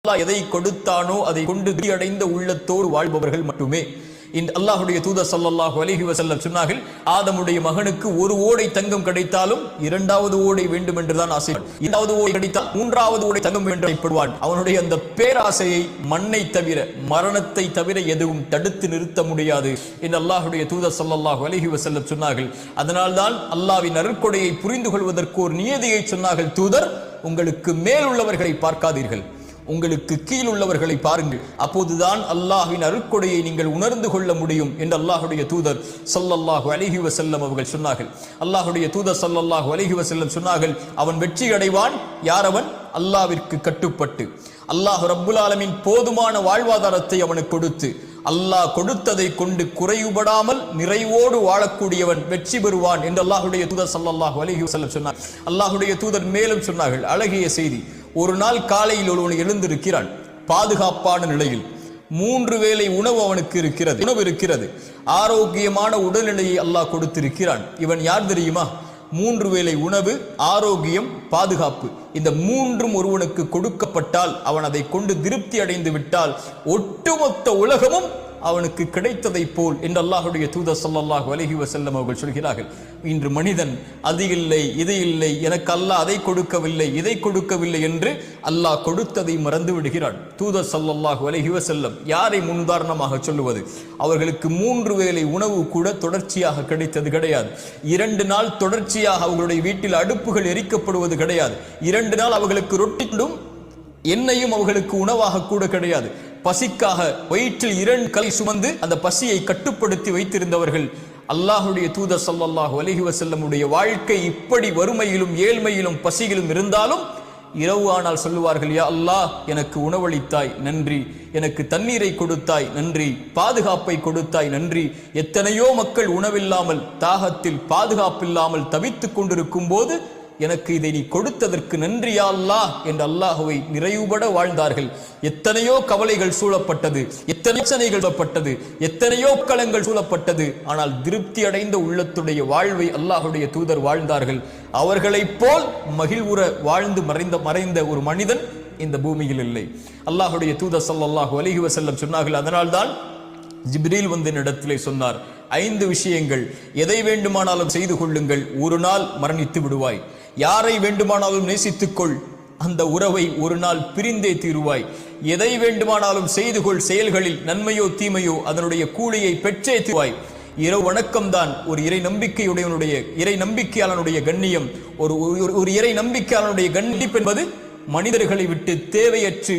அல்லாஹ் எதை கொடுத்தானோ அதை கொண்டு அடைந்த உள்ளத்தோடு வாழ்பவர்கள் மட்டுமே. இந்த அல்லாஹ்வுடைய தூதர் ஸல்லல்லாஹு அலைஹி வஸல்லம் சொன்னார்கள், ஆதமுடைய மகனுக்கு ஒரு ஓடை தங்கம் கிடைத்தாலும் இரண்டாவது ஓடை வேண்டும் என்றுதான் ஆசை. இரண்டாவது ஓடை கிடைத்தால் மூன்றாவது ஓடை தங்கம் வேண்டும் ஆசைப்படுவான். அவனுடைய அந்த பேராசையை மண்ணை தவிர மரணத்தை தவிர எதுவும் தடுத்து நிறுத்த முடியாது என்று அல்லாஹ்வுடைய தூதர் ஸல்லல்லாஹு அலைஹி வஸல்லம் சொன்னார்கள். அதனால்தான் அல்லாஹ்வின் அருட்கொடையை புரிந்து கொள்வதற்கு ஒரு நியதியை சொன்னார்கள். தூதர், உங்களுக்கு மேல் உள்ளவர்களை பார்க்காதீர்கள், உங்களுக்கு கீழ் உள்ளவர்களை பாருங்கள், அப்போதுதான் அல்லாஹ்வின் அருட்கொடையை நீங்கள் உணர்ந்து கொள்ள முடியும் என்று அல்லாஹ்வுடைய தூதர் ஸல்லல்லாஹு அலைஹி வஸல்லம் அவர்கள் சொன்னார்கள். அல்லாஹ்வுடைய தூதர் ஸல்லல்லாஹு அலைஹி வஸல்லம் சொன்னார்கள், அவன் வெற்றி அடைவான் யார் அவன் அல்லாஹ்விற்கு கட்டுப்பட்டு அல்லாஹ் ரப்புல் ஆலமீன் போதுமான வாழ்வாதாரத்தை அவனுக்கு கொடுத்து அல்லாஹ் கொடுத்ததை கொண்டு குறைவுபடாமல் நிறைவோடு வாழக்கூடியவன் வெற்றி பெறுவான் என்று அல்லாஹ்வுடைய தூதர் ஸல்லல்லாஹு அலைஹி வஸல்லம் சொன்னார். அல்லாஹ்வுடைய தூதர் மேலும் சொன்னார்கள், அழகிய செய்தி. ஒரு நாள் காலையில் ஒருவன் எழுந்திருக்கிறான், பாதுகாப்பான நிலையில் 3 வேளை உணவு அவனுக்கு இருக்கிறது, ஆரோக்கியமான உடல்நிலையை அல்லாஹ் கொடுத்திருக்கிறான். இவன் யார் தெரியுமா? 3 வேளை உணவு, ஆரோக்கியம், பாதுகாப்பு, இந்த 3ம் ஒருவனுக்கு கொடுக்கப்பட்டால் அவன் அதை கொண்டு திருப்தி அடைந்து விட்டால் ஒட்டுமொத்த உலகமும் அவனுக்கு கிடைத்ததை போல் என்று அல்லாஹ்வுடைய தூதர் ஸல்லல்லாஹு அலைஹி வஸல்லம் அவர்கள் சொல்கிறார்கள். இன்று மனிதன் அது இல்லை இது இல்லை, எனக்கு அல்லாஹ் அதை கொடுக்கவில்லை இதை கொடுக்கவில்லை என்று அல்லாஹ் கொடுத்ததை மறந்து விடுகிறான். தூதர் ஸல்லல்லாஹு அலைஹி வஸல்லம் யாரை முன்னுதாரணமாக சொல்லுவது? அவர்களுக்கு 3 வேளை உணவு கூட தொடர்ச்சியாக கிடைத்தது கிடையாது. 2 நாள் தொடர்ச்சியாக அவர்களுடைய வீட்டில் அடுப்புகள் எரிக்கப்படுவது கிடையாது. 2 நாள் அவர்களுக்கு ரொட்டியும் எண்ணெயும் அவர்களுக்கு உணவாக கூட கிடையாது. பசிக்காக வயிற்றில் 2 கல் சுமந்து அந்த பசியை கட்டுப்படுத்தி வைத்திருந்தவர்கள். அல்லாஹ்வுடைய தூதர் ஸல்லல்லாஹு அலைஹி வஸல்லமுடைய வாழ்க்கை இப்படி வறுமையிலும் ஏழ்மையிலும் பசியிலும் இருந்தாலும் இரவு ஆனால் சொல்லுவார்கள், யா அல்லாஹ், எனக்கு உணவளித்தாய் நன்றி, எனக்கு தண்ணீரை கொடுத்தாய் நன்றி, பாதுகாப்பை கொடுத்தாய் நன்றி. எத்தனையோ மக்கள் உணவில்லாமல் தாகத்தில் பாதுகாப்பில்லாமல் தவித்துக் கொண்டிருக்கும் போது எனக்கு இதை நீ கொடுத்ததற்கு நன்றி யா அல்லாஹ் என்று அல்லாஹ்வை நிறைவுபட வாழ்ந்தார்கள். எத்தனையோ கவலைகள் சூழப்பட்டது, எத்தனை பிரச்சனைகள் சூழப்பட்டது, எத்தனையோ களங்கள் சூழப்பட்டது, ஆனால் திருப்தி அடைந்த உள்ளத்துடைய வாழ்வை அல்லாஹ்வுடைய தூதர் வாழ்ந்தார்கள். அவர்களைப் போல் மகிழ்வுற வாழ்ந்து மறைந்த ஒரு மனிதன் இந்த பூமியில் இல்லை. அல்லாஹ்வுடைய தூதர் ஸல்லல்லாஹு அலைஹி வஸல்லம் சொன்னார்கள், அதனால்தான் ஜிப்ரீல் வந்து என்னிடத்திலே சொன்னார், 5 விஷயங்கள், எதை வேண்டுமானாலும் செய்து கொள்ளுங்கள், ஒரு நாள் மரணித்து விடுவாய். யாரை வேண்டுமானாலும் நேசித்துக்கொள், அந்த உறவை ஒரு நாள் பிரிந்தே தீருவாய். எதை வேண்டுமானாலும் செய்து கொள், செயல்களில் நன்மையோ தீமையோ அதனுடைய கூலியை பெற்றே தீருவாய். இரவு வணக்கம்தான் ஒரு இறை நம்பிக்கையாளனுடைய கண்ணியம். ஒரு இறை நம்பிக்கையாளனுடைய கண்ணியம் என்பது மனிதர்களை விட்டு தேவையற்று